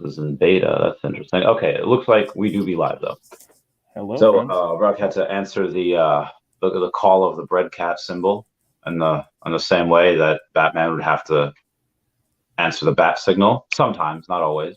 is in beta. That's interesting. Okay, it looks like we do be live though. Hello, So friends. Brock had to answer the call of the bread cat symbol in the same way that Batman would have to answer the bat signal. Sometimes, not always.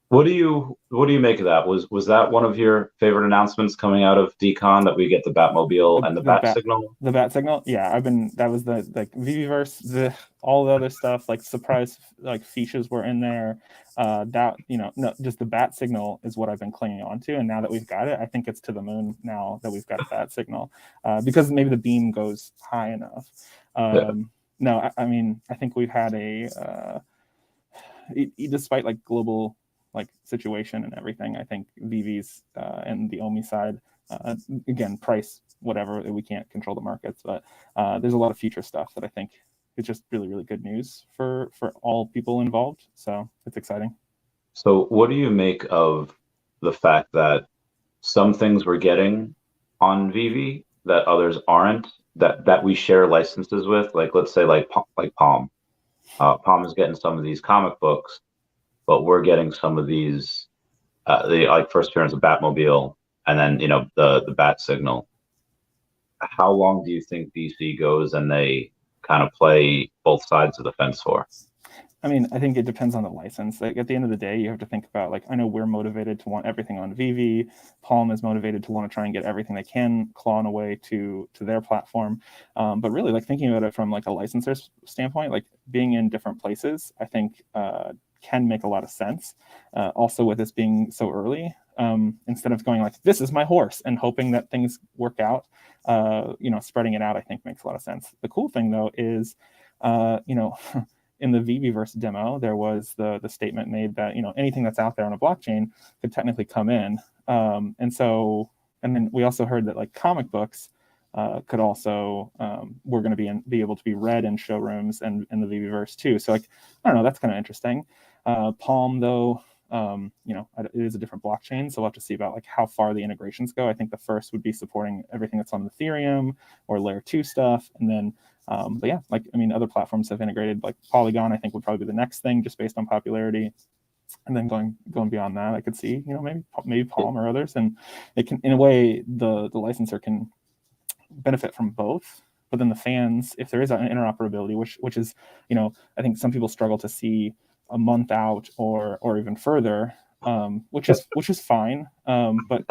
What do you make of that? Was that one of your favorite announcements coming out of Decon, that we get the Batmobile and the bat signal? The bat signal, yeah. That was the like VeVeVerse, all the other stuff, like surprise, like Feeshes were in there. That no, just the bat signal is what I've been clinging on to, and now that we've got it, I think it's to the moon now that we've got a bat signal, because maybe the beam goes high enough. No, I mean, I think we've had despite like global like situation and everything, I think Veve's and the OMI side, again, price, whatever, we can't control the markets, but there's a lot of future stuff that I think is just really, really good news for all people involved. So it's exciting. So what do you make of the fact that some things we're getting on Veve that others aren't, that we share licenses with? Like, let's say like Palm. Palm is getting some of these comic books, but we're getting some of these, the like first appearance of Batmobile, and then the bat signal. How long do you think DC goes and they kind of play both sides of the fence for? I mean, I think it depends on the license. Like at the end of the day, you have to think about, like, I know we're motivated to want everything on Veve. Palm is motivated to want to try and get everything they can clawing away to their platform. But really, like, thinking about it from like a licenser's standpoint, like being in different places, I think can make a lot of sense. Also, with this being so early, instead of going like, this is my horse and hoping that things work out, spreading it out, I think makes a lot of sense. The cool thing though is, in the VeVeVerse demo, there was the statement made that anything that's out there on a blockchain could technically come in, and then we also heard that like comic books could also were going to be able to be read in showrooms and in the VeVeVerse too. So like, I don't know, that's kind of interesting. Palm though, it is a different blockchain, so we'll have to see about like how far the integrations go. I think the first would be supporting everything that's on Ethereum or layer 2 stuff, and then but yeah, like, I mean, other platforms have integrated, like Polygon, I think would probably be the next thing just based on popularity. And then going beyond that, I could see, maybe Palm or others. And it can, in a way, the licensor can benefit from both. But then the fans, if there is an interoperability, which is, I think some people struggle to see a month out or even further, which is fine. But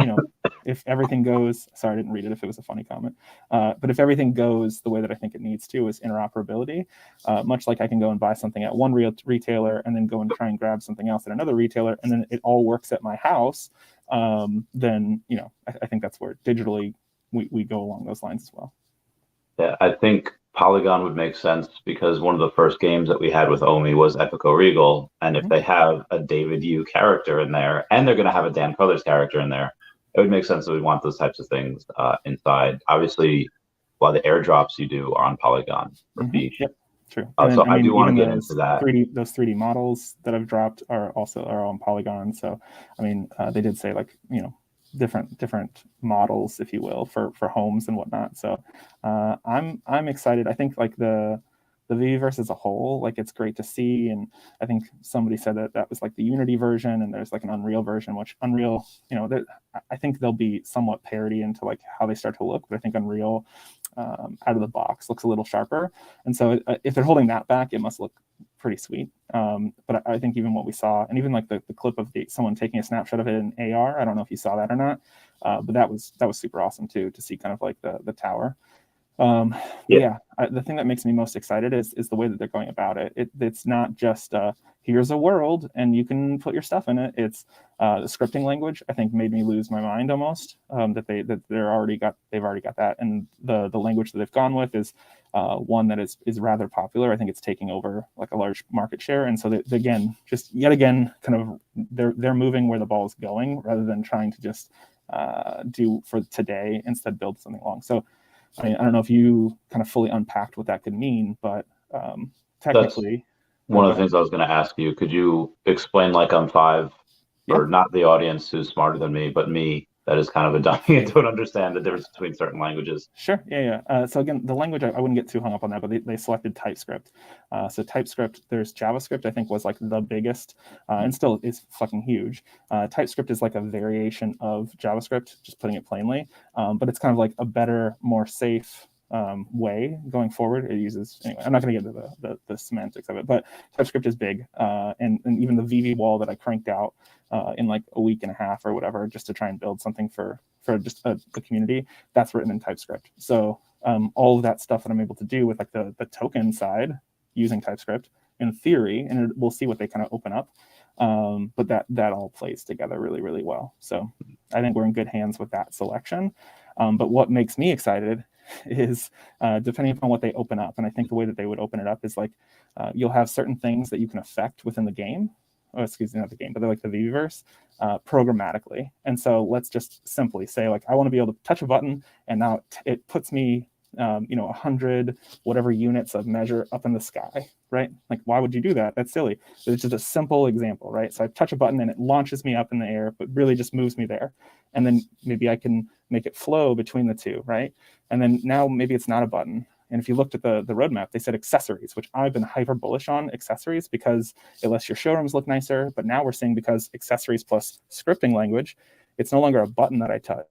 if everything goes, sorry, I didn't read it if it was a funny comment, but if everything goes the way that I think it needs to, is interoperability, much like I can go and buy something at one retailer and then go and try and grab something else at another retailer, and then it all works at my house, then I think that's where digitally we go along those lines as well. Yeah, I think Polygon would make sense because one of the first games that we had with OMI was Epico Regal, and if they have a David Yu character in there, and they're going to have a Dan Crothers character in there, it would make sense that we want those types of things inside. Obviously, a lot of the airdrops you do are on Polygon for Feesh. Yep, true. So I do want to get into that. Those 3D models that I've dropped are on Polygon. So I mean, they did say like different models, if you will, for homes and whatnot. So I'm excited. I think like the VeVeVerse as a whole, like, it's great to see, and I think somebody said that was like the Unity version, and there's like an Unreal version, which Unreal, I think there'll be somewhat parity into like how they start to look, but I think Unreal out of the box looks a little sharper, and so if they're holding that back, it must look pretty sweet. But I think even what we saw, and even like the clip of someone taking a snapshot of it in AR, I don't know if you saw that or not, but that was super awesome too, to see kind of like the tower. The thing that makes me most excited is the way that they're going about it. It's not just here's a world and you can put your stuff in it. It's the scripting language, I think, made me lose my mind almost. They've already got that, and the language that they've gone with is one that is rather popular. I think it's taking over like a large market share, and so they yet again kind of they're moving where the ball is going rather than trying to just do for today, instead build something long. So I mean, I don't know if you kind of fully unpacked what that could mean, but technically... That's one of the things I was going to ask you. Could you explain, like, on 5, or not the audience who's smarter than me, but me, that is kind of a dummy and don't understand the difference between certain languages. Sure. Yeah. So again, the language, I wouldn't get too hung up on that, but they selected TypeScript. So TypeScript, there's JavaScript, I think was like the biggest and still is fucking huge. TypeScript is like a variation of JavaScript, just putting it plainly. But it's kind of like a better, more safe way going forward. It uses, anyway, I'm not going to get into the semantics of it, but TypeScript is big. And even the Veve wall that I cranked out in like a week and a half or whatever, just to try and build something for just the community, that's written in TypeScript. So all of that stuff that I'm able to do with like the token side using TypeScript in theory, and we'll see what they kind of open up. But that all plays together really, really well. So I think we're in good hands with that selection. But what makes me excited is depending upon what they open up. And I think the way that they would open it up is like you'll have certain things that you can affect within the game. Oh, excuse me, not the game, but they're like the VeVeVerse programmatically. And so let's just simply say, like, I want to be able to touch a button, and now it puts me, 100 whatever units of measure up in the sky, right? Like, why would you do that? That's silly. It's just a simple example, right? So I touch a button and it launches me up in the air, but really just moves me there. And then maybe I can make it flow between the two, right? And then now maybe it's not a button. And if you looked at the roadmap, they said accessories, which I've been hyper bullish on accessories because it lets your showrooms look nicer. But now we're seeing because accessories plus scripting language, it's no longer a button that I touch.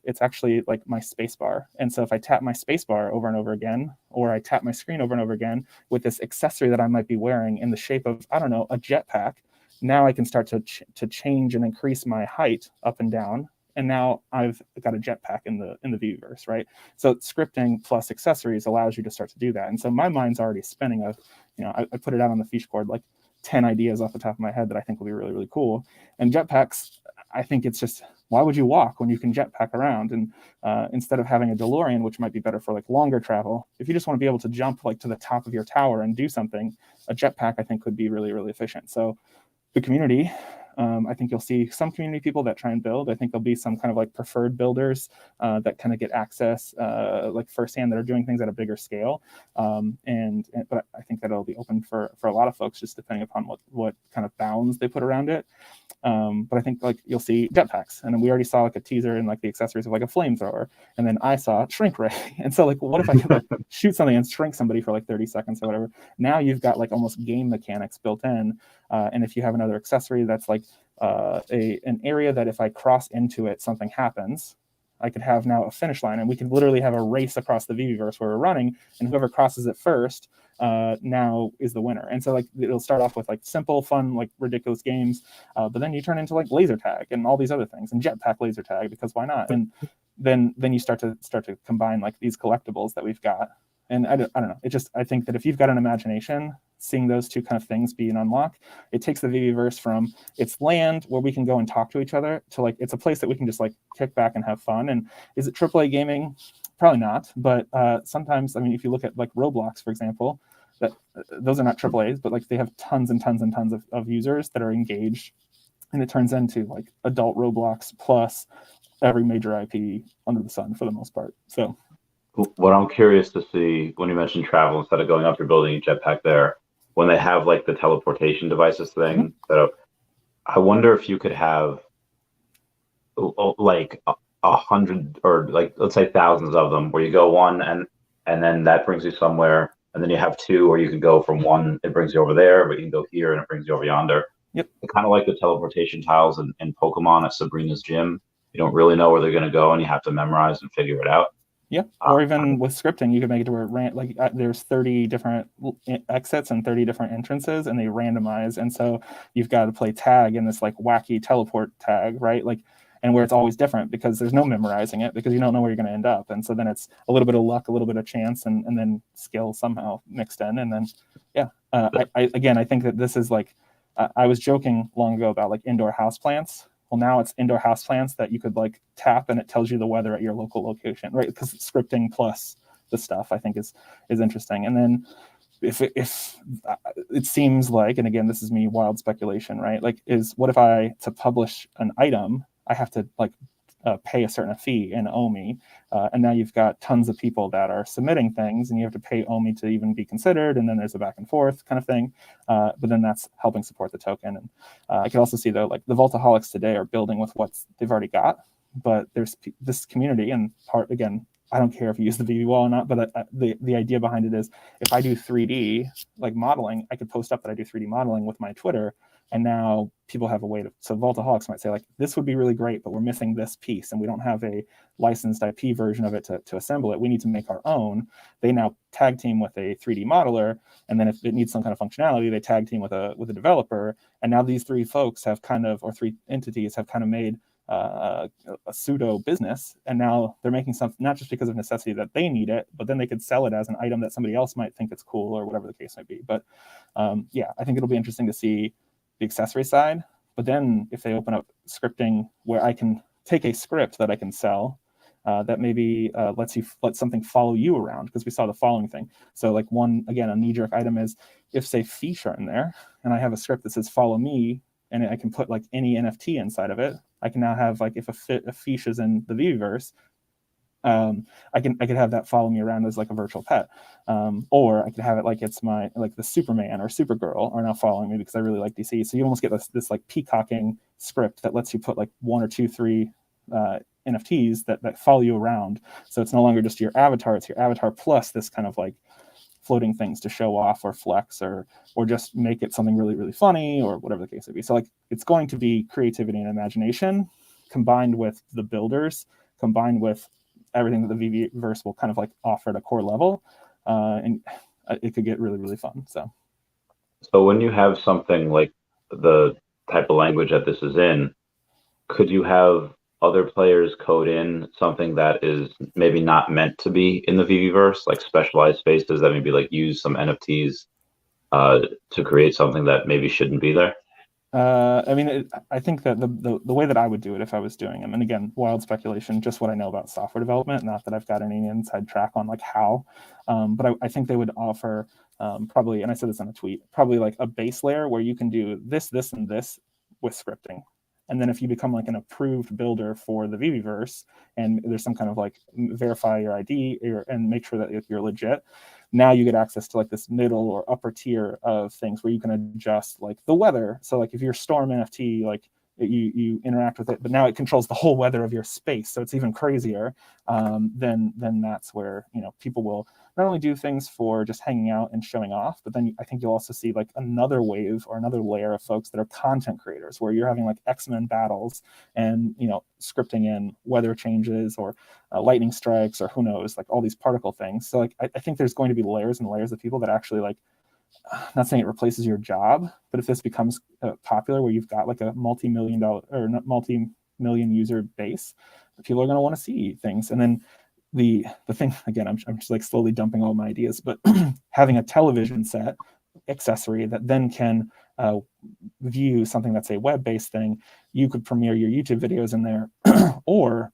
It's actually like my space bar. And so if I tap my space bar over and over again, or I tap my screen over and over again with this accessory that I might be wearing in the shape of, I don't know, a jetpack, now I can start to change and increase my height up and down. And now I've got a jetpack in the VeVeVerse, right? So scripting plus accessories allows you to start to do that. And so my mind's already spinning I put it out on the Feesh board, like 10 ideas off the top of my head that I think will be really, really cool. And jetpacks, I think it's just, why would you walk when you can jetpack around? And instead of having a DeLorean, which might be better for like longer travel, if you just want to be able to jump like to the top of your tower and do something, a jetpack I think could be really, really efficient. So the community, I think you'll see some community people that try and build. I think there'll be some kind of like preferred builders that kind of get access like firsthand that are doing things at a bigger scale. But I think that it'll be open for a lot of folks, just depending upon what kind of bounds they put around it. But I think like you'll see jetpacks, and then we already saw like a teaser and like the accessories of like a flamethrower, and then I saw shrink ray. And so like, what if I could like shoot something and shrink somebody for like 30 seconds or whatever? Now you've got like almost game mechanics built in. And if you have another accessory that's like an area that if I cross into it, something happens, I could have now a finish line, and we could literally have a race across the VeVeVerse where we're running, and whoever crosses it first now is the winner. And so like it'll start off with like simple, fun, like ridiculous games, but then you turn into like laser tag and all these other things, and jetpack laser tag, because why not? And then you start to combine like these collectibles that we've got. And I don't know. I think that if you've got an imagination, seeing those two kind of things be an unlock, it takes the VeVeVerse from its land where we can go and talk to each other to like it's a place that we can just like kick back and have fun. And is it AAA gaming? Probably not. But sometimes, I mean, if you look at like Roblox, for example, that those are not AAAs, but like they have tons and tons and tons of users that are engaged, and it turns into like adult Roblox plus every major IP under the sun for the most part. So. What I'm curious to see when you mentioned travel, instead of going up, you're building a jetpack there. When they have like the teleportation devices thing, so I wonder if you could have like 100 or like let's say thousands of them, where you go one and then that brings you somewhere, and then you have two, or you can go from one, it brings you over there, but you can go here and it brings you over yonder. Yep. Kind of like the teleportation tiles in Pokemon at Sabrina's gym. You don't really know where they're going to go, and you have to memorize and figure it out. Yeah, or even with scripting, you can make it to where there's 30 different exits and 30 different entrances, and they randomize. And so you've got to play tag in this like wacky teleport tag, right? Like, and where it's always different because there's no memorizing it because you don't know where you're going to end up. And so then it's a little bit of luck, a little bit of chance, and then skill somehow mixed in. And then, I think that this is like, I was joking long ago about like indoor houseplants. Well, now it's indoor houseplants that you could like tap and it tells you the weather at your local location, right? Because scripting plus the stuff I think is interesting. And then if it seems like, and again, this is me wild speculation, right? Like, what if to publish an item, I have to like pay a certain fee in OMI, and now you've got tons of people that are submitting things, and you have to pay OMI to even be considered, and then there's a back and forth kind of thing. But then that's helping support the token. And I can also see though, like the Vaultaholics today are building with what they've already got. but there's this community, and part, again, I don't care if you use the VV wall or not, but the idea behind it is if I do 3D like modeling, I could post up that I do 3D modeling with my Twitter, and now people have a way to, so Vaultaholics might say like, this would be really great, but we're missing this piece and we don't have a licensed IP version of it to assemble it. We need to make our own. They now tag team with a 3D modeler, and then if it needs some kind of functionality, they tag team with a developer. And now these three folks have kind of, or three entities have kind of made a pseudo business, and now they're making something not just because of necessity that they need it, but then they could sell it as an item that somebody else might think it's cool or whatever the case might be. But yeah, I think it'll be interesting to see the accessory side. But then if they open up scripting where I can take a script that I can sell that maybe let something follow you around, because we saw the following thing. So like one, again, a knee-jerk item is if say Feesh are in there and I have a script that says follow me, and I can put like any NFT inside of it. I can now have like if a Feesh is in the VeVeVerse, I could have that follow me around as like a virtual pet, or I could have it like it's my, like the Superman or Supergirl are now following me because I really like DC. So you almost get this like peacocking script that lets you put like 1 or 2, 3 NFTs that follow you around. So it's no longer just your avatar; it's your avatar plus this kind of like floating things to show off or flex or just make it something really, really funny or whatever the case may be. So like it's going to be creativity and imagination combined with the builders, combined with everything that the VeVeVerse will kind of like offer at a core level. And it could get really, really fun. So when you have something like the type of language that this is in, could you have other players code in something that is maybe not meant to be in the VeVeVerse, like specialized spaces that maybe like use some NFTs to create something that maybe shouldn't be there? I mean, I think that the way that I would do it if I was doing them, and again, wild speculation, just what I know about software development, not that I've got any inside track on like how, but I think they would offer probably, and I said this on a tweet, probably like a base layer where you can do this, this, and this with scripting. And then if you become like an approved builder for the VeVeVerse, and there's some kind of like verify your ID and make sure that you're legit, now you get access to like this middle or upper tier of things where you can adjust like the weather. So like if you're Storm NFT, like you interact with it, but now it controls the whole weather of your space. So it's even crazier. Then that's where, you know, people will not only do things for just hanging out and showing off, but then I think you'll also see like another wave or another layer of folks that are content creators where you're having like X-Men battles and, you know, scripting in weather changes or lightning strikes or who knows, like all these particle things. So like, I think there's going to be layers and layers of people that actually like, not saying it replaces your job, but if this becomes popular where you've got like a multi-million user base, people are going to want to see things. And then the thing, again, I'm just like slowly dumping all my ideas, but having a television set accessory that then can view something that's a web-based thing, you could premiere your YouTube videos in there, or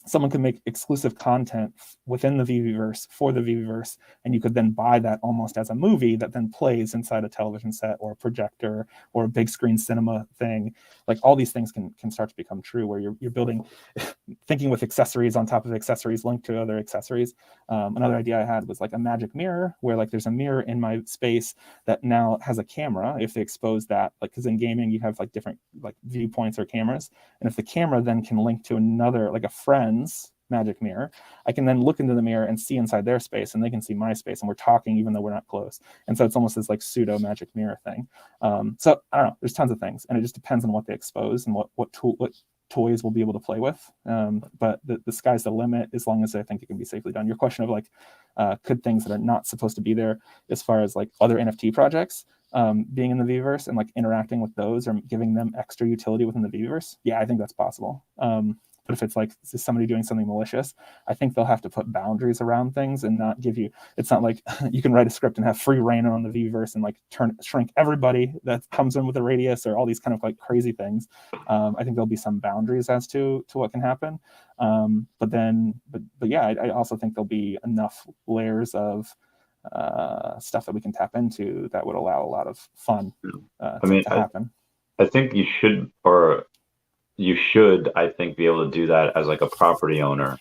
someone could make exclusive content within the VeVeVerse for the VeVeVerse, and you could then buy that almost as a movie that then plays inside a television set or a projector or a big screen cinema thing. Like all these things can start to become true where you're building, thinking with accessories on top of accessories linked to other accessories. Another idea I had was like a magic mirror where like there's a mirror in my space that now has a camera. If they expose that, like, because in gaming you have like different like viewpoints or cameras, and if the camera then can link to another, like a friend's magic mirror, I can then look into the mirror and see inside their space, and they can see my space, and we're talking even though we're not close. And so it's almost this like pseudo magic mirror thing. So I don't know, there's tons of things, and it just depends on what they expose and what toys we'll be able to play with. But the sky's the limit as long as I think it can be safely done. Your question of like, could things that are not supposed to be there as far as like other NFT projects being in the VeVeVerse and like interacting with those or giving them extra utility within the VeVeVerse? Yeah, I think that's possible. But if it's like somebody doing something malicious, I think they'll have to put boundaries around things and not give you, it's not like you can write a script and have free reign on the VeVeVerse and like shrink everybody that comes in with a radius or all these kind of like crazy things. I think there'll be some boundaries as to what can happen. But yeah, I also think there'll be enough layers of stuff that we can tap into that would allow a lot of fun to happen. I think you should, I think, be able to do that as like a property owner.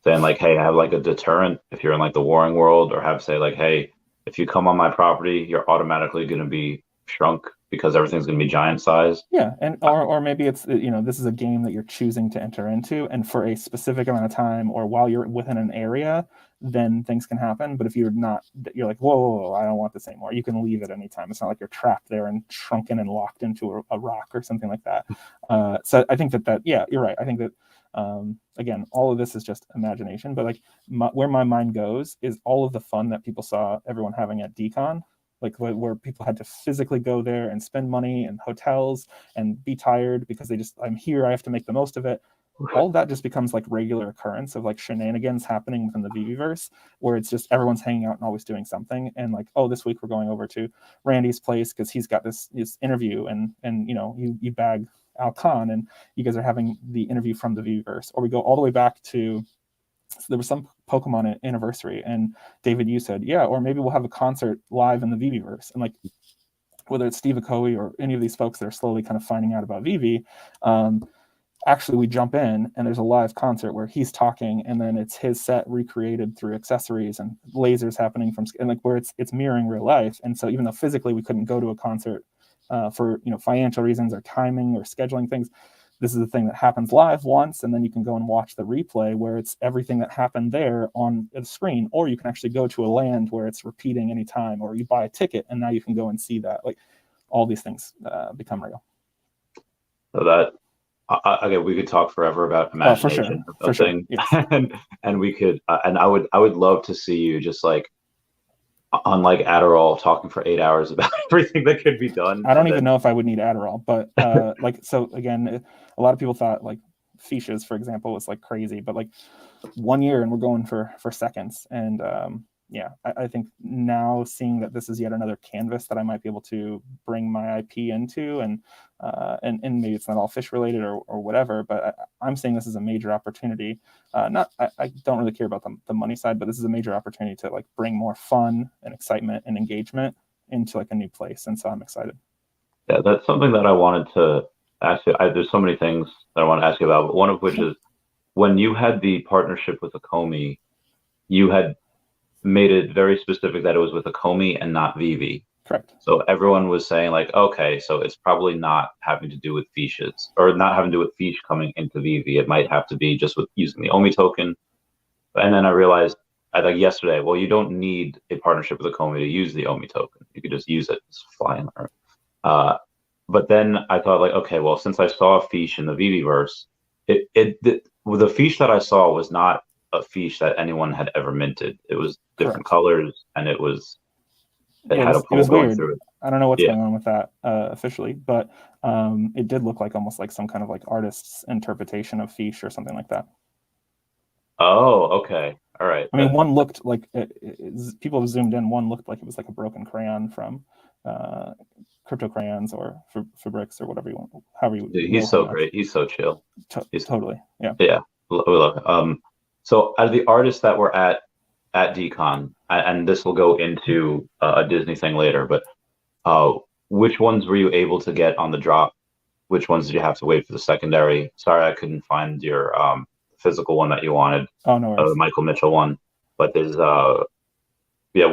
Then like, hey, have like a deterrent if you're in like the warring world, or have say like, hey, if you come on my property, you're automatically going to be shrunk because everything's going to be giant size. Yeah, and or maybe it's, you know, this is a game that you're choosing to enter into, and for a specific amount of time, or while you're within an area, then things can happen. But if you're not, you're like, whoa, I don't want this anymore. You can leave at any time. It's not like you're trapped there and shrunken and locked into a rock or something like that. So I think that yeah, you're right. I think that again, all of this is just imagination. But like where my mind goes is all of the fun that people saw everyone having at Decon, like where people had to physically go there and spend money in hotels and be tired because I'm here, I have to make the most of it. All of that just becomes like regular occurrence of like shenanigans happening within the VeVeVerse, where it's just everyone's hanging out and always doing something. And like, oh, this week we're going over to Randy's place because he's got this interview, and you know, you bag Al Khan and you guys are having the interview from the VeVeVerse. Or we go all the way back to, so there was some Pokemon anniversary, and David, you said, yeah, or maybe we'll have a concert live in the VeVeVerse. And like, whether it's Steve Aoki or any of these folks that are slowly kind of finding out about Veve, actually we jump in and there's a live concert where he's talking, and then it's his set recreated through accessories and lasers happening from, and like where it's mirroring real life. And so even though physically we couldn't go to a concert for, you know, financial reasons or timing or scheduling things, this is the thing that happens live once, and then you can go and watch the replay where it's everything that happened there on the screen. Or you can actually go to a land where it's repeating anytime, or you buy a ticket and now you can go and see that. Like, all these things become real. So that, again, we could talk forever about imagination of things. Yes. and we could, and I would love to see you just like, unlike Adderall, talking for 8 hours about everything that could be done. I don't even know if I would need Adderall, but like, so again, a lot of people thought like Feeshes, for example, was like crazy, but like 1 year and we're going for seconds. And yeah, I think now seeing that this is yet another canvas that I might be able to bring my IP into, and maybe it's not all fish related or whatever, but I'm seeing this as a major opportunity. I don't really care about the money side, but this is a major opportunity to like bring more fun and excitement and engagement into like a new place. And so I'm excited. Yeah, that's something that I wanted to ask you. There's so many things that I want to ask you about, but one of which is when you had the partnership with Akomi, you had made it very specific that it was with Akomi and not Veve. Correct. So everyone was saying like, okay, so it's probably not having to do with Feeshes, or not having to do with Feesh coming into Veve. It might have to be just with using the OMI token. And then I realized, I think yesterday, well, you don't need a partnership with Akomi to use the OMI token. You could just use it, just fly in there. But then I thought like, okay, well, since I saw Feesh in the VeVeVerse, the Feesh that I saw was not a Feesh that anyone had ever minted. It was different colors, and it had a poll going through it. I don't know what's going on with that officially, but it did look like almost like some kind of like artist's interpretation of Feesh or something like that. Oh, okay. All right. I mean, one looked like people have zoomed in. One looked like it was like a broken crayon from Crypto Crayons or Fabrics or whatever you want. However you. Dude, he's so great. He's so chill. He's totally. Yeah. Yeah. So out of the artists that were at Decon, and this will go into a Disney thing later, but which ones were you able to get on the drop? Which ones did you have to wait for the secondary? Sorry, I couldn't find your physical one that you wanted. Oh, no worries. The Michael Mitchell one. But there's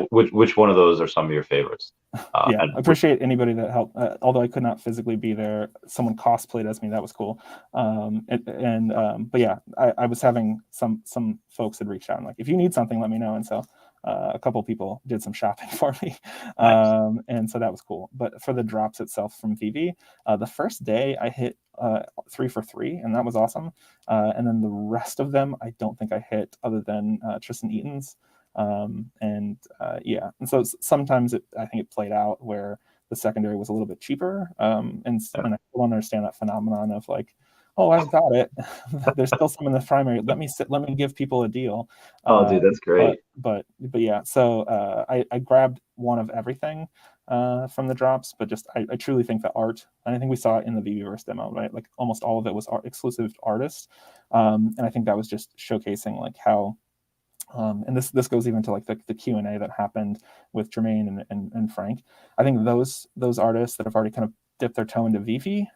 which one of those are some of your favorites? Yeah, I appreciate anybody that helped. Although I could not physically be there, someone cosplayed as me. That was cool. But yeah, I was having some folks had reached out and like, if you need something, let me know. And so a couple of people did some shopping for me. Nice. And so that was cool. But for the drops itself from Veve, the first day I hit 3 for 3, and that was awesome. And then the rest of them, I don't think I hit, other than Tristan Eaton's. Yeah, and so sometimes I think it played out where the secondary was a little bit cheaper, and I don't understand that phenomenon of like, oh, I've got it. There's still some in the primary. Let me give people a deal. Oh, dude, that's great. But yeah, so I grabbed one of everything from the drops, but just I truly think the art, and I think we saw it in the VeVeVerse demo, right? Like almost all of it was exclusive to artists, and I think that was just showcasing like how. And this goes even to like the Q&A that happened with Jermaine and Frank. I think those artists that have already kind of dipped their toe into Veve,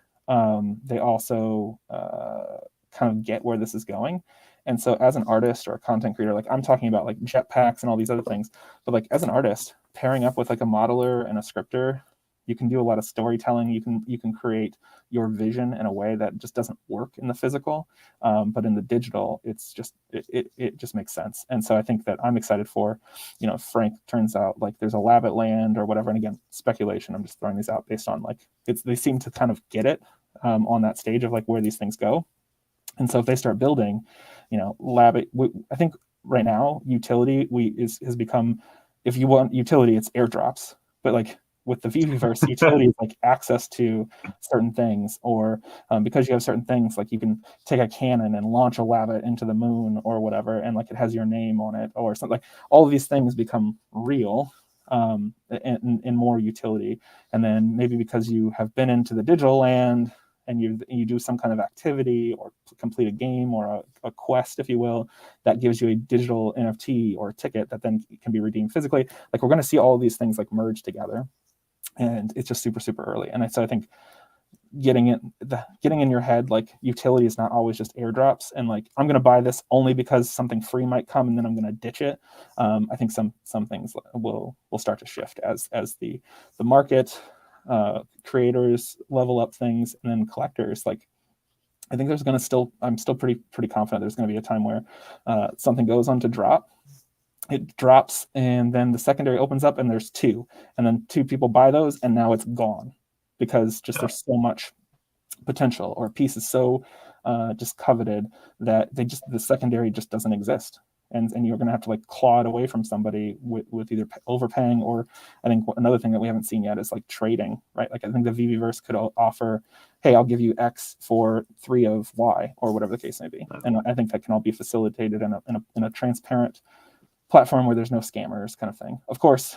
they also kind of get where this is going. And so as an artist or a content creator, like I'm talking about like jetpacks and all these other things, but like as an artist, pairing up with like a modeler and a scripter, You can do a lot of storytelling. You can create your vision in a way that just doesn't work in the physical, but in the digital, it's just it just makes sense. And so I think that I'm excited for, if Frank turns out like there's a lab at land or whatever. And again, speculation. I'm just throwing these out based on like they seem to kind of get it on that stage of like where these things go. And so if they start building, I think right now utility has become, if you want utility, it's airdrops. But like with the VeVeVerse, utility is like access to certain things, or because you have certain things, like you can take a cannon and launch a Labbit into the moon or whatever, and like it has your name on it or something. Like all of these things become real in more utility. And then maybe because you have been into the digital land and you do some kind of activity or complete a game or a quest, if you will, that gives you a digital NFT or a ticket that then can be redeemed physically. Like we're going to see all of these things like merge together, and it's just super, super early. And so I think getting in your head, like utility is not always just airdrops and like I'm going to buy this only because something free might come and then I'm going to ditch it. I think some things will start to shift as the market, creators level up things, and then collectors. Like I think there's going to I'm still pretty confident there's going to be a time where something goes on to drop. It drops and then the secondary opens up and there's two, and then two people buy those and now it's gone because just there's so much potential, or a piece is so just coveted that the secondary just doesn't exist. And you're going to have to like claw it away from somebody with either overpaying, or I think another thing that we haven't seen yet is like trading, right? Like I think the VeVeVerse could offer, hey, I'll give you X for 3 of Y, or whatever the case may be. And I think that can all be facilitated in a transparent platform where there's no scammers kind of thing. Of course,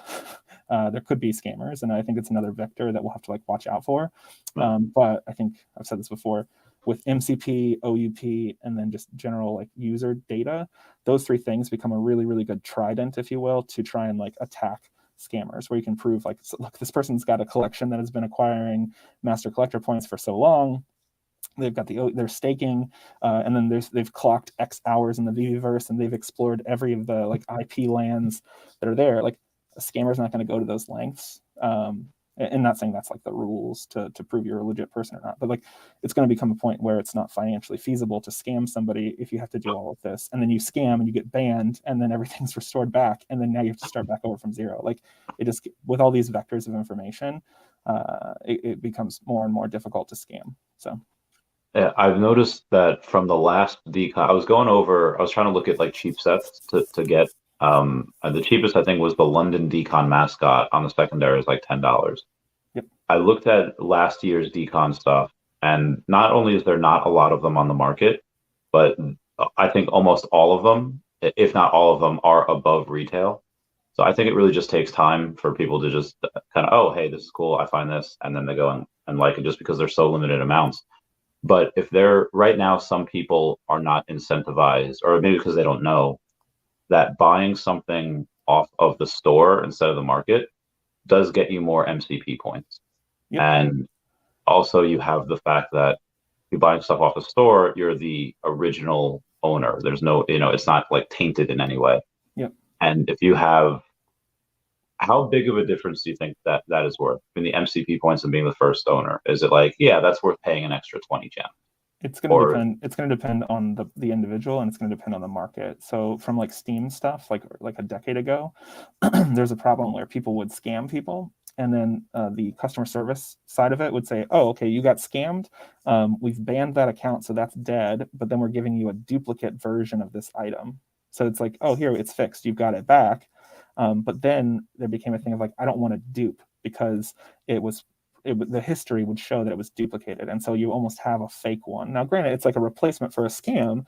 there could be scammers, and I think it's another vector that we'll have to like watch out for. But I think I've said this before, with MCP, OUP, and then just general like user data, those 3 things become a really, really good trident, if you will, to try and like attack scammers, where you can prove like, so, look, this person's got a collection that has been acquiring master collector points for so long. They've got they're staking, and then they've clocked X hours in the VeVeVerse, and they've explored every of the like IP lands that are there. Like a scammer's not going to go to those lengths. And not saying that's like the rules to prove you're a legit person or not, but like it's going to become a point where it's not financially feasible to scam somebody if you have to do all of this, and then you scam and you get banned, and then everything's restored back, and then now you have to start back over from zero. Like it just, with all these vectors of information, it becomes more and more difficult to scam. So. Yeah, I've noticed that from the last Decon, I was trying to look at like cheap sets to get. The cheapest I think was the London Decon mascot on the secondary is like $10. Yep. I looked at last year's Decon stuff, and not only is there not a lot of them on the market, but I think almost all of them, if not all of them, are above retail. So I think it really just takes time for people to just kind of, oh, hey, this is cool, I find this, and then they go and like it just because they're so limited amounts. But if they're right now, some people are not incentivized, or maybe because they don't know that buying something off of the store instead of the market does get you more MCP points. Yep. And also you have the fact that you're buying stuff off the store, you're the original owner. There's no, it's not like tainted in any way. Yep. And if you have, how big of a difference do you think that is worth between the MCP points and being the first owner? Is it like, yeah, that's worth paying an extra 20 gem? It's going to depend. It's going to depend on the individual, and it's going to depend on the market. So from like Steam stuff, like a decade ago, there's a problem where people would scam people, and then the customer service side of it would say, "Oh, okay, you got scammed. We've banned that account, so that's dead. But then we're giving you a duplicate version of this item. So it's like, oh, here, it's fixed. You've got it back." But then there became a thing of like, I don't want to dupe because the history would show that it was duplicated. And so you almost have a fake one. Now, granted, it's like a replacement for a scam,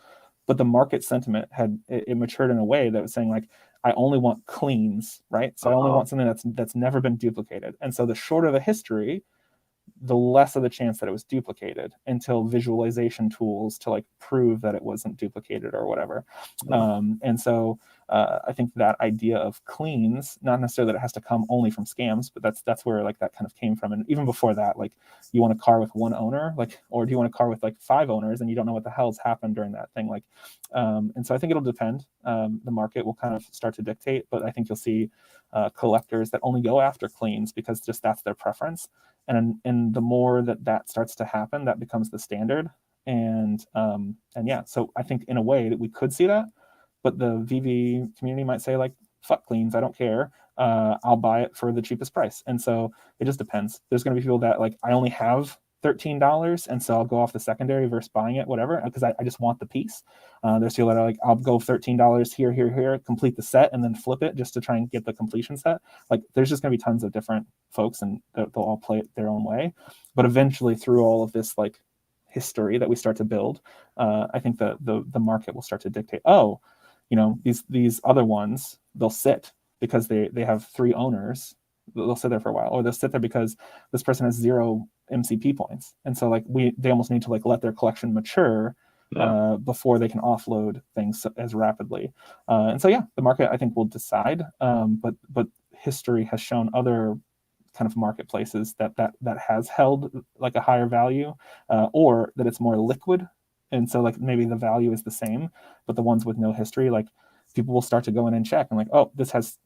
but the market sentiment it matured in a way that was saying like, I only want cleans, right? So I only want something that's never been duplicated. And so the shorter the history, the less of the chance that it was duplicated until visualization tools to like prove that it wasn't duplicated or whatever. And so I think that idea of cleans, not necessarily that it has to come only from scams, but that's where like that kind of came from. And even before that, like you want a car with one owner, like, or do you want a car with like 5 owners and you don't know what the hell's happened during that thing? Like, and so I think it'll depend. The market will kind of start to dictate, but I think you'll see collectors that only go after cleans because just that's their preference. And the more that starts to happen, that becomes the standard. And yeah, so I think in a way that we could see that, but the VV community might say like, fuck cleans, I don't care. I'll buy it for the cheapest price. And so it just depends. There's going to be people that like, I only have $13, and so I'll go off the secondary versus buying it, whatever, because I just want the piece. There's people that are like, I'll go $13 here, complete the set, and then flip it just to try and get the completion set. Like, there's just going to be tons of different folks, and they'll all play it their own way. But eventually, through all of this like history that we start to build, I think the market will start to dictate. Oh, you know, these other ones, they'll sit because they have 3 owners. They'll sit there for a while, or they'll sit there because this person has 0 MCP points, and so like they almost need to like let their collection mature before they can offload things as rapidly. And so yeah, the market I think will decide. But history has shown other kind of marketplaces that has held like a higher value, or that it's more liquid, and so like maybe the value is the same, but the ones with no history, like people will start to go in and check and like, oh, this has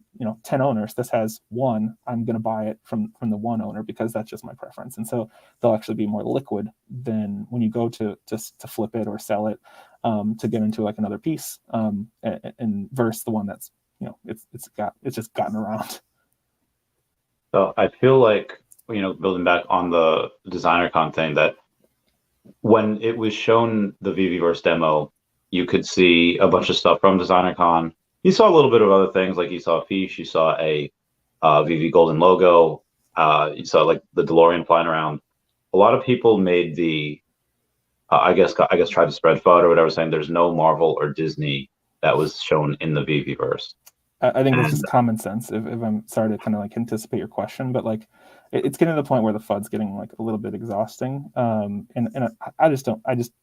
10 owners, this has 1, I'm going to buy it from the 1 owner because that's just my preference. And so they'll actually be more liquid than when you go to flip it or sell it, to get into like another piece, and versus the one that's it's just gotten around. So I feel like, building back on the DesignerCon thing, that when it was shown the VeVeVerse demo, you could see a bunch of stuff from DesignerCon. You saw a little bit of other things, like you saw Feesh, you saw a VV Golden logo, you saw like the DeLorean flying around. A lot of people made the, I guess tried to spread FUD or whatever, saying there's no Marvel or Disney that was shown in the VeVeVerse. I think that's just common sense. If I'm sorry to kind of like anticipate your question, but like it's getting to the point where the FUD's getting like a little bit exhausting. And I just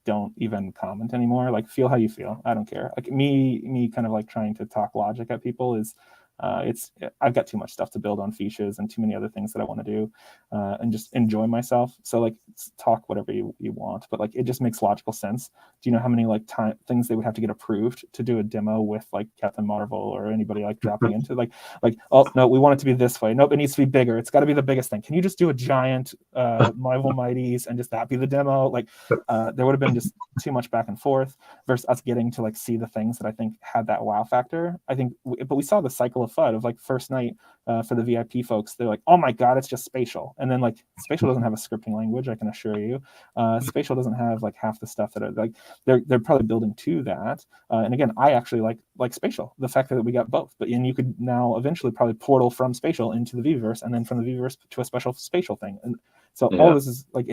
don't even comment anymore. Like, feel how you feel. I don't care. Like me kind of like trying to talk logic at people is, I've got too much stuff to build on Feeshes and too many other things that I want to do, and just enjoy myself. So like, talk whatever you want, but like it just makes logical sense. Do you know how many like things they would have to get approved to do a demo with like Captain Marvel or anybody like dropping into like, oh no, we want it to be this way. Nope, it needs to be bigger. It's got to be the biggest thing. Can you just do a giant Marvel Mighties and just that be the demo? Like, there would have been just too much back and forth versus us getting to like see the things that I think had that wow factor. I think, but we saw the cycle of FUD of like first night for the VIP folks. They're like, oh my god, it's just spatial, and then like spatial doesn't have a scripting language, I can assure you. Spatial doesn't have like half the stuff that are like they're probably building to that. And again, I actually like spatial, the fact that we got both. But and you could now eventually probably portal from spatial into the VeVeVerse, and then from the VeVeVerse to a special spatial thing. And so all this is like,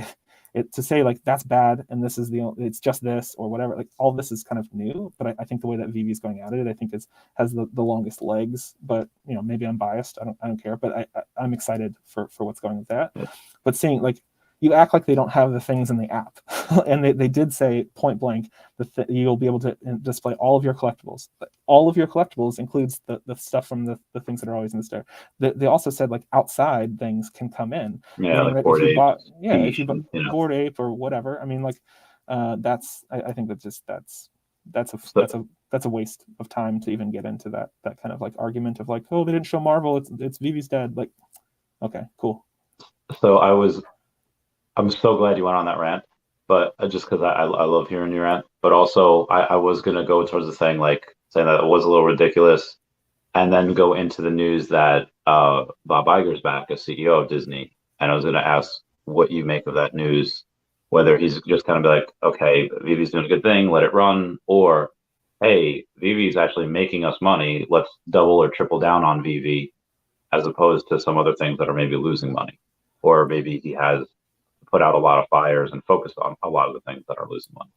to say like that's bad and this is it's just this or whatever, like all this is kind of new. But I think the way that Veve is going at it, I think has the longest legs. But maybe I'm biased, I don't care, but I'm excited for what's going with that. But seeing like, you act like they don't have the things in the app. And they did say point blank that you'll be able to display all of your collectibles. All of your collectibles includes the stuff from the things that are always in the store. They also said like outside things can come in. Yeah, like if you bought Bored Ape or whatever. I mean, like that's I think that's a waste of time to even get into that kind of like argument of like, oh, they didn't show Marvel, it's Vivi's dead. Like, okay, cool. So I'm so glad you went on that rant, but just because I love hearing your rant. But also, I was gonna go towards the thing like saying that it was a little ridiculous, and then go into the news that Bob Iger's back as CEO of Disney, and I was gonna ask what you make of that news, whether he's just kind of like, okay, Vivi's doing a good thing, let it run, or hey, Vivi's actually making us money, let's double or triple down on Vivi, as opposed to some other things that are maybe losing money, or maybe he has put out a lot of fires and focused on a lot of the things that are losing money.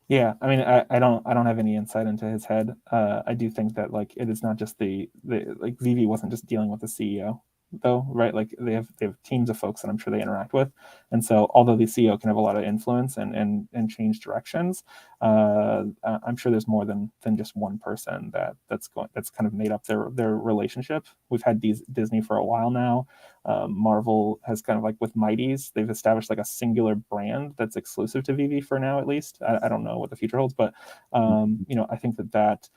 Yeah, I mean, I don't have any insight into his head. I do think that like it is not just the like Veve wasn't just dealing with the CEO though, right? Like they have teams of folks that I'm sure they interact with, and so although the CEO can have a lot of influence and change directions, I'm sure there's more than just one person that's kind of made up their relationship. We've had Disney for a while now. Marvel has kind of like with Mighties, they've established like a singular brand that's exclusive to Veve for now, at least. I don't know what the future holds, but I think that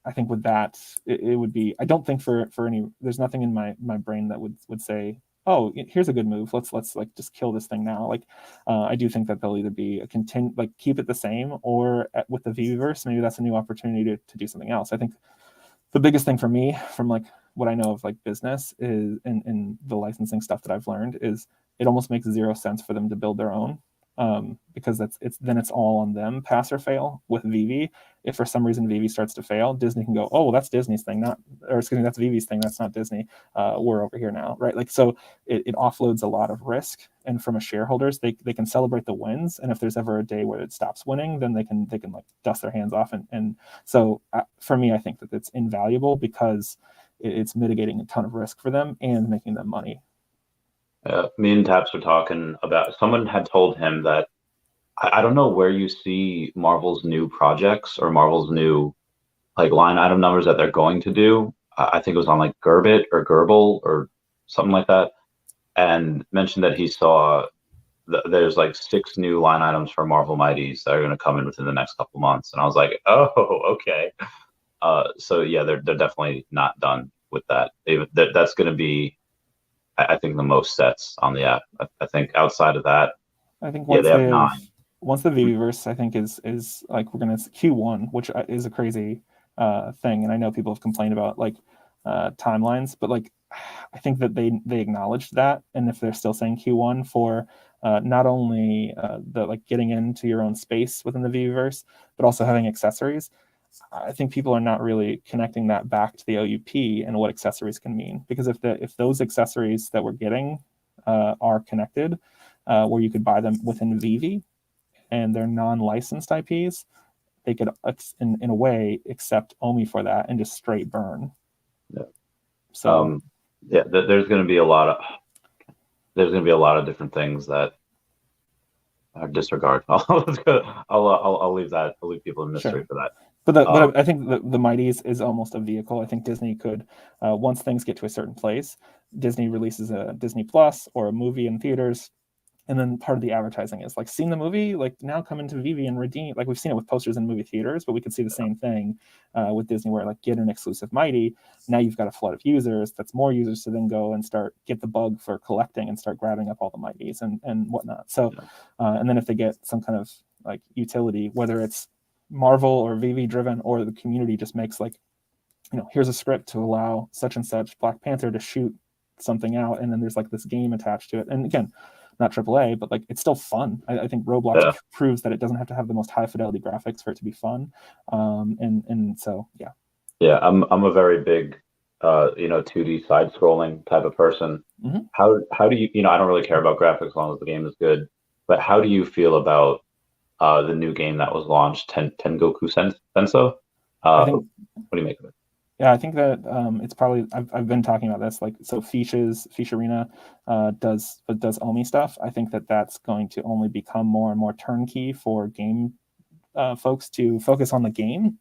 I think with that, it would be, I don't think for any, there's nothing in my brain that would say, oh, here's a good move. Let's like just kill this thing now. Like, I do think that they'll either be like keep it the same, or with the VeVeVerse, maybe that's a new opportunity to do something else. I think the biggest thing for me from like what I know of like business is in the licensing stuff that I've learned is it almost makes zero sense for them to build their own. Because it's all on them, pass or fail. With Veve, if for some reason Veve starts to fail, Disney can go, oh, well, that's Disney's thing, that's Veve's thing, that's not Disney. We're over here now, right? Like, so it offloads a lot of risk, and from a shareholders, they can celebrate the wins, and if there's ever a day where it stops winning, then they can like dust their hands off, and so for me, I think that it's invaluable because it's mitigating a ton of risk for them and making them money. Me and Taps were talking about, someone had told him that I don't know where you see Marvel's new projects or Marvel's new like line item numbers that they're going to do. I think it was on like Gerbit or Gerbil or something like that, and mentioned that he saw there's like 6 new line items for Marvel Mighties that are going to come in within the next couple months. And I was like, oh, okay. So yeah, they're definitely not done with that. That's going to be, I think, the most sets on the app. I think outside of that, I think yeah, they have 9. Once the VeVeVerse, I think is like, we're gonna Q1, which is a crazy thing, and I know people have complained about like timelines, but like I think that they acknowledged that, and if they're still saying Q1 for not only the like getting into your own space within the VeVeVerse, but also having accessories. I think people are not really connecting that back to the OUP and what accessories can mean. Because if those accessories that we're getting are connected, where you could buy them within Veve and they're non-licensed IPs, they could, in a way, accept OMI for that and just straight burn. Yeah. So yeah, there's going to be a lot of different things that are disregard. I'll leave that. I'll leave people in mystery for that. But I think the Mighties is almost a vehicle. I think Disney could, once things get to a certain place, Disney releases a Disney Plus or a movie in theaters, and then part of the advertising is like, seen the movie, like now come into Veve and redeem. Like we've seen it with posters in movie theaters, but we could see the same thing with Disney, where like get an exclusive Mighty. Now you've got a flood of users. That's more users to then go and get the bug for collecting and start grabbing up all the Mighties and whatnot. So, and then if they get some kind of like utility, whether it's Marvel or Veve driven, or the community just makes like, here's a script to allow such and such Black Panther to shoot something out, and then there's like this game attached to it. And again, not AAA, but like it's still fun. I think Roblox proves that it doesn't have to have the most high fidelity graphics for it to be fun. And so yeah, I'm a very big 2D side scrolling type of person. Mm-hmm. How do you, I don't really care about graphics as long as the game is good, but how do you feel about the new game that was launched, Tengoku Senso? What do you make of it? Yeah, I think that it's probably, I've been talking about this, like, so Feesh Arena does OMI stuff. I think that that's going to only become more and more turnkey for game folks to focus on the game,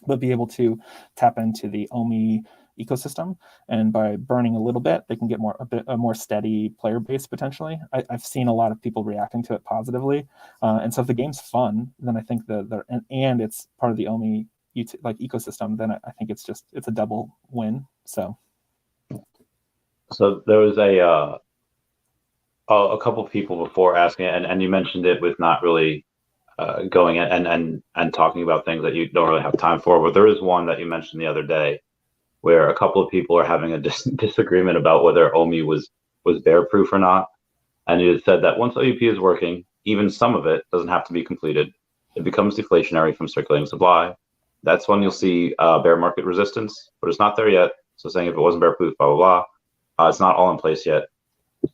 but be able to tap into the OMI ecosystem. And by burning a little bit, they can get a more steady player base potentially. I've seen a lot of people reacting to it positively. And so if the game's fun, then I think and it's part of the OMI like ecosystem, then I think it's a double win. So there was a couple people before asking, and you mentioned it with not really going and talking about things that you don't really have time for, but there is one that you mentioned the other day where a couple of people are having a disagreement about whether OMI was bear proof or not. And you said that once OUP is working, even some of it doesn't have to be completed. It becomes deflationary from circulating supply. That's when you'll see bear market resistance, but it's not there yet. So saying if it wasn't bear proof, blah, blah, blah, it's not all in place yet.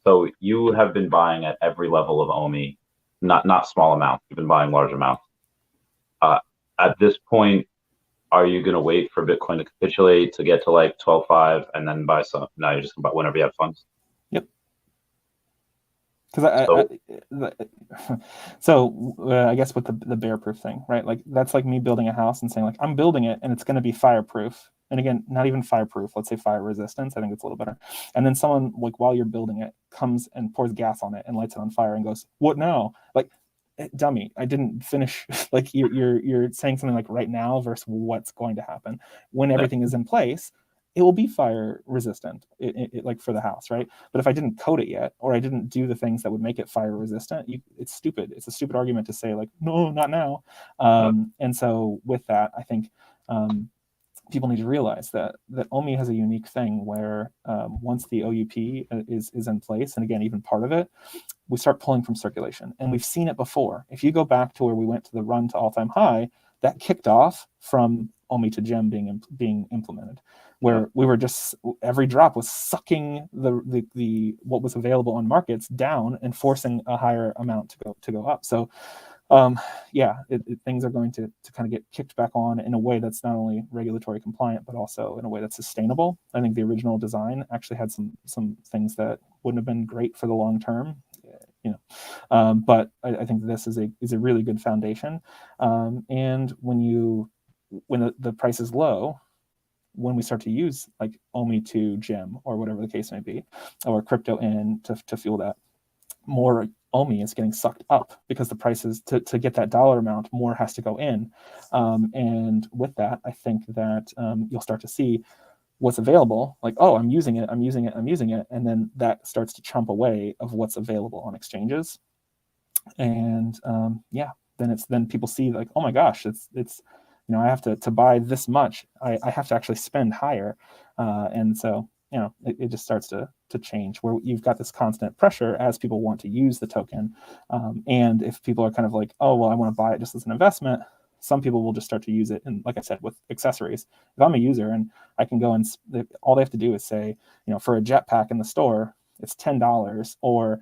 So you have been buying at every level of OMI, not small amounts. You've been buying large amounts. At this point, are you going to wait for Bitcoin to capitulate to get to like 12.5 and then buy some? No, you're just going to buy whenever you have funds. Yep. Because I guess with the bear proof thing, right? Like that's like me building a house and saying like, I'm building it and it's going to be fireproof. And again, not even fireproof, let's say fire resistance. I think it's a little better. And then someone, like, while you're building it, comes and pours gas on it and lights it on fire and goes, what now? Like, dummy, I didn't finish. Like you're saying something like right now versus what's going to happen when everything is in place. It will be fire resistant, like for the house, right? But if I didn't code it yet, or I didn't do the things that would make it fire resistant, it's stupid. It's a stupid argument to say like, no, not now. And so with that, I think people need to realize that OMI has a unique thing where once the OUP is in place, and again, even part of it, we start pulling from circulation. And we've seen it before. If you go back to where we went to the run to all-time high, that kicked off from OMI to gem being implemented, where we were just, every drop was sucking the what was available on markets down and forcing a higher amount to go up. So things are going to kind of get kicked back on in a way that's not only regulatory compliant, but also in a way that's sustainable. I think the original design actually had some things that wouldn't have been great for the long term, but I think this is a really good foundation. And when the price is low, when we start to use like OMI to gem or whatever the case may be, or crypto in to fuel that, more OMI is getting sucked up because the prices to get that dollar amount, more has to go in. And with that, I think that you'll start to see what's available, like, oh, I'm using it. And then that starts to chump away of what's available on exchanges. And then people see like, oh my gosh, it's I have to buy this much. I have to actually spend higher. And so, it just starts to change where you've got this constant pressure as people want to use the token. And if people are kind of like, oh, well, I want to buy it just as an investment, some people will just start to use it. And like I said, with accessories, if I'm a user and I can go and all they have to do is say, for a jetpack in the store, it's $10 or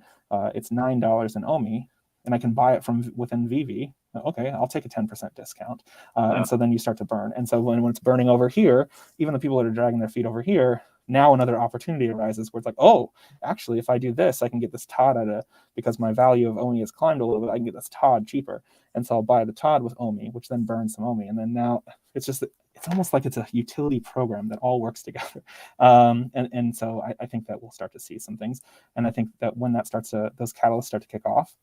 it's $9 in OMI, and I can buy it from within Veve. Okay, I'll take a 10% discount. And so then you start to burn. And so when it's burning over here, even the people that are dragging their feet over here, now another opportunity arises where it's like, oh, actually, if I do this, I can get this TOD because my value of OMI has climbed a little bit, I can get this TOD cheaper. And so I'll buy the TOD with OMI, which then burns some OMI. And then now it's almost like it's a utility program that all works together. And so I think that we'll start to see some things. And I think that when that those catalysts start to kick off,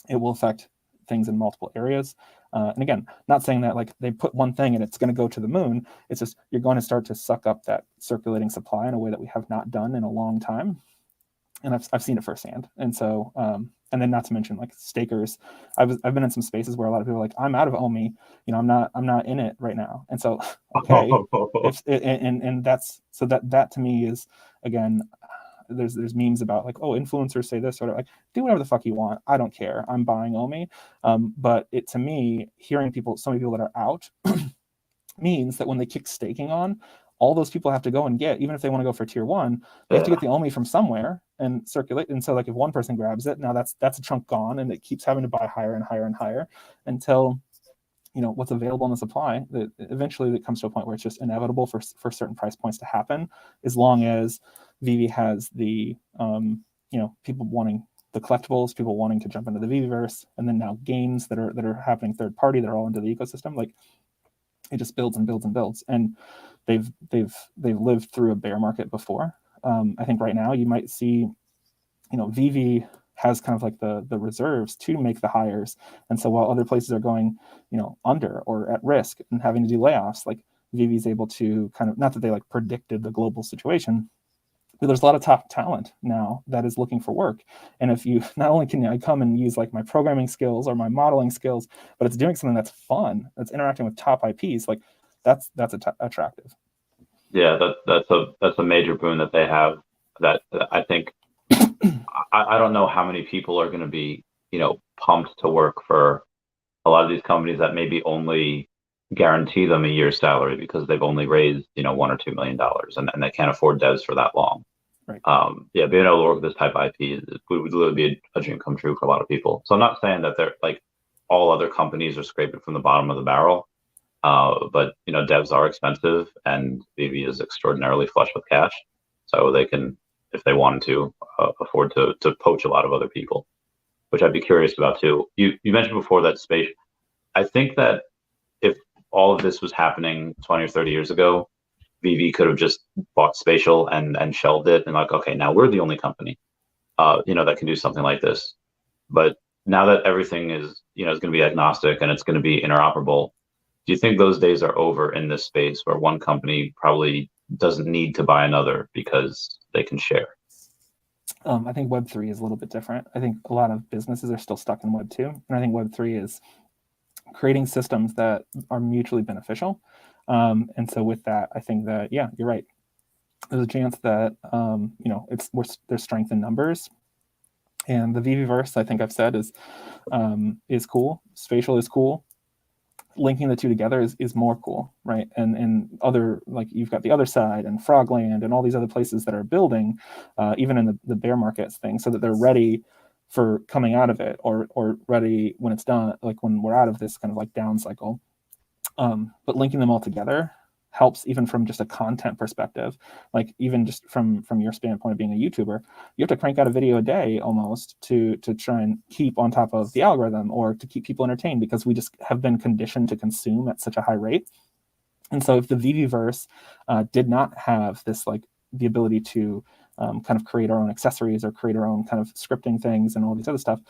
it will affect things in multiple areas. And again, not saying that like they put one thing and it's going to go to the moon. It's just you're going to start to suck up that circulating supply in a way that we have not done in a long time. And I've seen it firsthand. And so, and then not to mention like stakers. I've been in some spaces where a lot of people are like, I'm out of OMI. I'm not in it right now. And so, okay, and that's so that to me is, again, there's memes about like, oh, influencers say this, or like, do whatever the fuck you want. I don't care. I'm buying OMI. But to me, hearing so many people that are out means that when they kick staking on, all those people have to go and get, even if they want to go for tier 1, they have to get the OMI from somewhere and circulate. And so like if one person grabs it, now that's a chunk gone, and it keeps having to buy higher and higher and higher until what's available in the supply, that eventually it comes to a point where it's just inevitable for certain price points to happen, as long as Veve has the people wanting the collectibles, people wanting to jump into the VeVeVerse, and then now games that are happening third party that are all into the ecosystem. Like it just builds and builds and builds, and they've lived through a bear market before. I think right now you might see Veve has kind of like the reserves to make the hires. And so while other places are going, under or at risk and having to do layoffs, like Veve is able to kind of, not that they like predicted the global situation, but there's a lot of top talent now that is looking for work. And if you, not only can I come and use like my programming skills or my modeling skills, but it's doing something that's fun, that's interacting with top IPs, like that's attractive. Yeah, that's a major boon that they have, that I think I don't know how many people are going to be, pumped to work for a lot of these companies that maybe only guarantee them a year's salary because they've only raised, $1 or $2 million, and they can't afford devs for that long. Right. Being able to work with this type of IP would literally be a dream come true for a lot of people. So I'm not saying that they're like all other companies are scraping from the bottom of the barrel, but devs are expensive, and Veve is extraordinarily flush with cash, so they can, if they wanted to, afford to poach a lot of other people, which I'd be curious about too. You mentioned before that space. I think that if all of this was happening 20 or 30 years ago, Veve could have just bought Spatial and shelved it and like, okay, now we're the only company, that can do something like this. But now that everything is, is going to be agnostic and it's going to be interoperable, do you think those days are over in this space where one company probably doesn't need to buy another because they can share? I think Web3 is a little bit different. I think a lot of businesses are still stuck in Web2. And I think Web3 is creating systems that are mutually beneficial. And so with that, I think that, yeah, you're right. There's a chance that, there's strength in numbers. And the VeVeVerse, I think I've said, is cool. Spatial is cool. Linking the two together is more cool, right? And other, like, you've got the other side and Frogland and all these other places that are building, even in the bear markets thing, so that they're ready for coming out of it, or ready when it's done, like when we're out of this kind of like down cycle. But linking them all together helps, even from just a content perspective. Like, even just from your standpoint of being a YouTuber, you have to crank out a video a day almost to try and keep on top of the algorithm, or to keep people entertained, because we just have been conditioned to consume at such a high rate. And so if the VeVeVerse did not have this, like, the ability to kind of create our own accessories or create our own kind of scripting things and all these other stuff,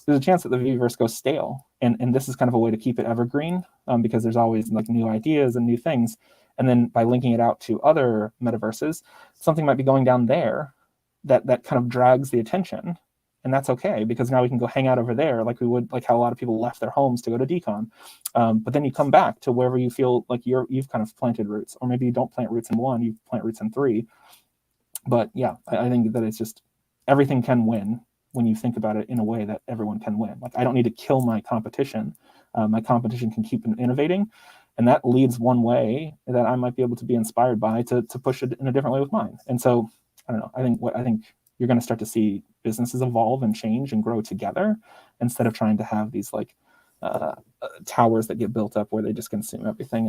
there's a chance that the VeVeVerse goes stale. And this is kind of a way to keep it evergreen, because there's always, like, new ideas and new things. And then by linking it out to other metaverses, something might be going down there that kind of drags the attention. And that's okay, because now we can go hang out over there, like we would, like how a lot of people left their homes to go to Decon. But then you come back to wherever you feel like you've kind of planted roots, or maybe you don't plant roots in one, you plant roots in three. But yeah, I think that it's just, everything can win when you think about it in a way that everyone can win. Like, I don't need to kill my competition. My competition can keep innovating. And that leads one way that I might be able to be inspired by to push it in a different way with mine. And so, I don't know, I think you're going to start to see businesses evolve and change and grow together, instead of trying to have these, like, towers that get built up where they just consume everything.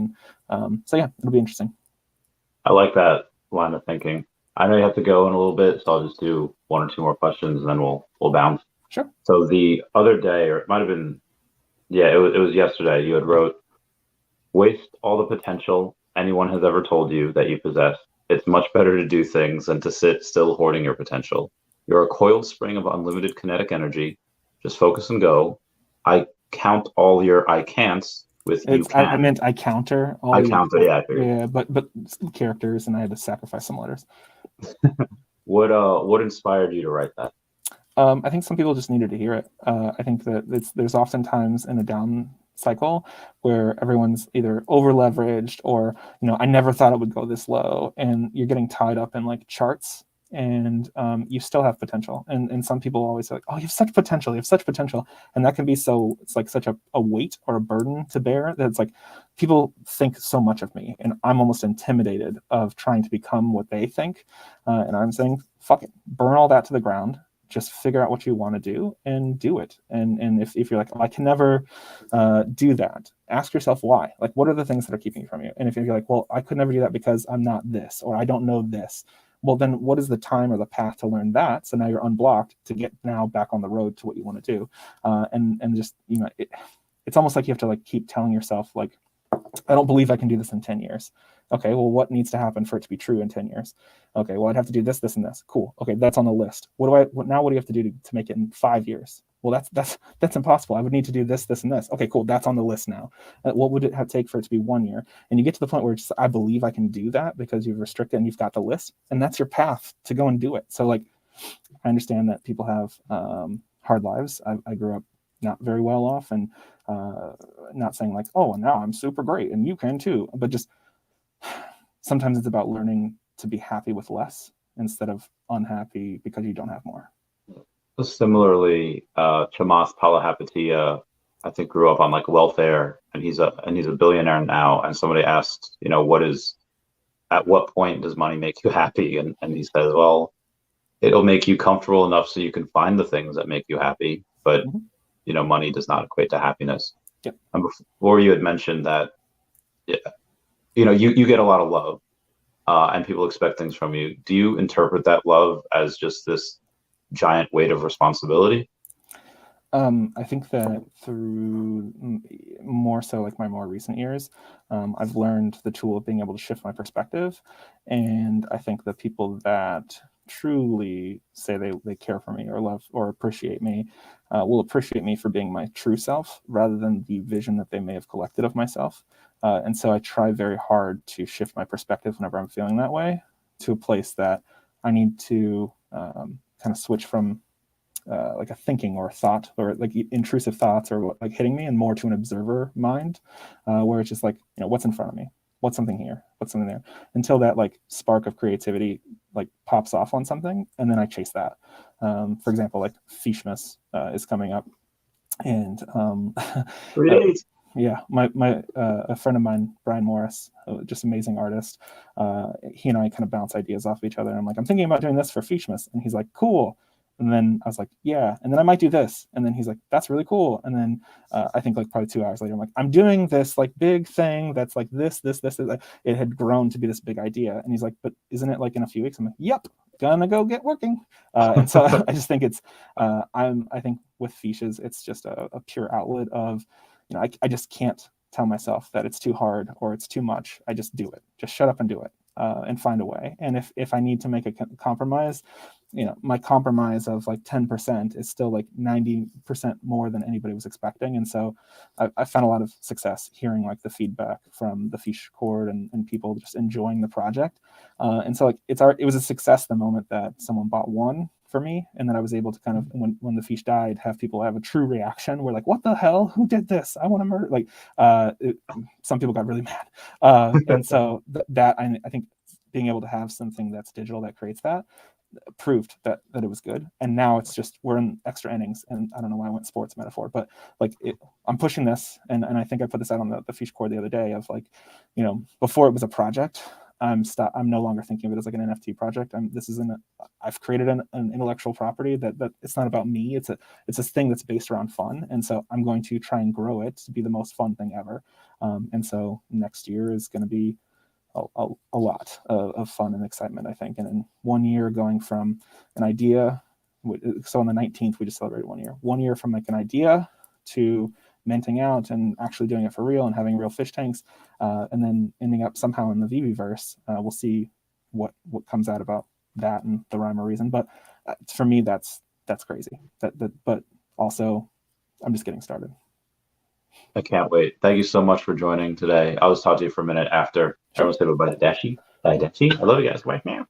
And so yeah, it'll be interesting. I like that line of thinking. I know you have to go in a little bit, so I'll just do one or two more questions and then we'll bounce. Sure. So the other day, or it might have been, yeah, it was yesterday, you had wrote, "Waste all the potential anyone has ever told you that you possess. It's much better to do things than to sit still hoarding your potential. You're a coiled spring of unlimited kinetic energy. Just focus and go. I count all your I can'ts with you can." I meant I counter all I count it, yeah, I figured. Yeah, but characters, and I had to sacrifice some letters. What inspired you to write that? I think some people just needed to hear it. I think that there's often times in a down cycle where everyone's either over leveraged, or, I never thought it would go this low, and you're getting tied up in, like, charts, and you still have potential. And some people always say, like, "Oh, you have such potential, you have such potential." And that can be it's like such a weight or a burden to bear, that it's like, people think so much of me, and I'm almost intimidated of trying to become what they think. And I'm saying, fuck it, burn all that to the ground. Just figure out what you want to do and do it. And if you're like, "Oh, I can never do that," ask yourself why. Like, what are the things that are keeping you from you? And if you're like, "Well, I could never do that because I'm not this, or I don't know this," well, then what is the time or the path to learn that? So now you're unblocked to get now back on the road to what you want to do. And just, it's almost like you have to, like, keep telling yourself, like, "I don't believe I can do this in 10 years. Okay, well, what needs to happen for it to be true in 10 years? Okay, well, I'd have to do this, this, and this. Cool. Okay, that's on the list. What do you have to do to make it in 5 years? Well, that's impossible. I would need to do this, this, and this. Okay, cool. That's on the list now. What would it take for it to be 1 year? And you get to the point where it's just, I believe I can do that, because you've restricted and you've got the list, and that's your path to go and do it. So, like, I understand that people have hard lives. I grew up not very well off, and not saying, like, "Oh, now I'm super great and you can too," but just sometimes it's about learning to be happy with less, instead of unhappy because you don't have more. Similarly, Chamath Palihapitiya, I think, grew up on, like, welfare, and he's a billionaire now. And somebody asked, at what point does money make you happy? And he says, well, it'll make you comfortable enough so you can find the things that make you happy, but money does not equate to happiness. Yep. And before, you had mentioned that, you get a lot of love, and people expect things from you. Do you interpret that love as just this giant weight of responsibility? I think that through more so, like, my more recent years, I've learned the tool of being able to shift my perspective. And I think the people that truly say they care for me or love or appreciate me will appreciate me for being my true self rather than the vision that they may have collected of myself. And so I try very hard to shift my perspective whenever I'm feeling that way to a place that I need to kind of switch from like a thinking or a thought or like intrusive thoughts or like hitting me and more to an observer mind where it's just like, what's in front of me? What's something here? What's something there? Until that like spark of creativity like pops off on something, and then I chase that. For example, like Feeshes is coming up, and yeah, my a friend of mine, Brian Morris, just amazing artist. He and I kind of bounce ideas off of each other. And I'm like, I'm thinking about doing this for Feeshes, and he's like, cool. And then I was like, yeah. And then I might do this. And then he's like, that's really cool. And then I think like probably 2 hours later, I'm like, I'm doing this like big thing that's like this. It had grown to be this big idea. And he's like, but isn't it like in a few weeks? I'm like, yep, gonna go get working. And so I just think it's, I think with Feeshes, it's just a pure outlet of, I just can't tell myself that it's too hard or it's too much. I just do it. Just shut up and do it and find a way. And if I need to make a compromise, my compromise of like 10% is still like 90% more than anybody was expecting. And so I found a lot of success hearing like the feedback from the Feesh Cord and people just enjoying the project. And so like it was a success the moment that someone bought one for me, and then I was able to kind of when the Feesh died have people have a true reaction. We're like, what the hell, who did this? I want to murder. Like some people got really mad, and so that I think being able to have something that's digital that creates that proved that it was good. And now it's just we're in extra innings, and I don't know why I went sports metaphor, but like I'm pushing this, and I think I put this out on the Feesh Cord the other day of like, before it was a project, I'm no longer thinking of it as like an NFT project. I've created an intellectual property that it's not about me. It's this thing that's based around fun, and so I'm going to try and grow it to be the most fun thing ever. And so next year is going to be a lot of fun and excitement, I think. And in 1 year, going from an idea, so on the 19th we just celebrated 1 year. 1 year from like an idea to minting out and actually doing it for real and having real fish tanks, and then ending up somehow in the VeVeVerse. We'll see what comes out about that and the rhyme or reason. But for me, that's crazy. But also, I'm just getting started. I can't wait. Thank you so much for joining today. I was talking to you for a minute after. Sure. I want to say bye to Dashi. Bye, Dashi. I love you guys. Bye now.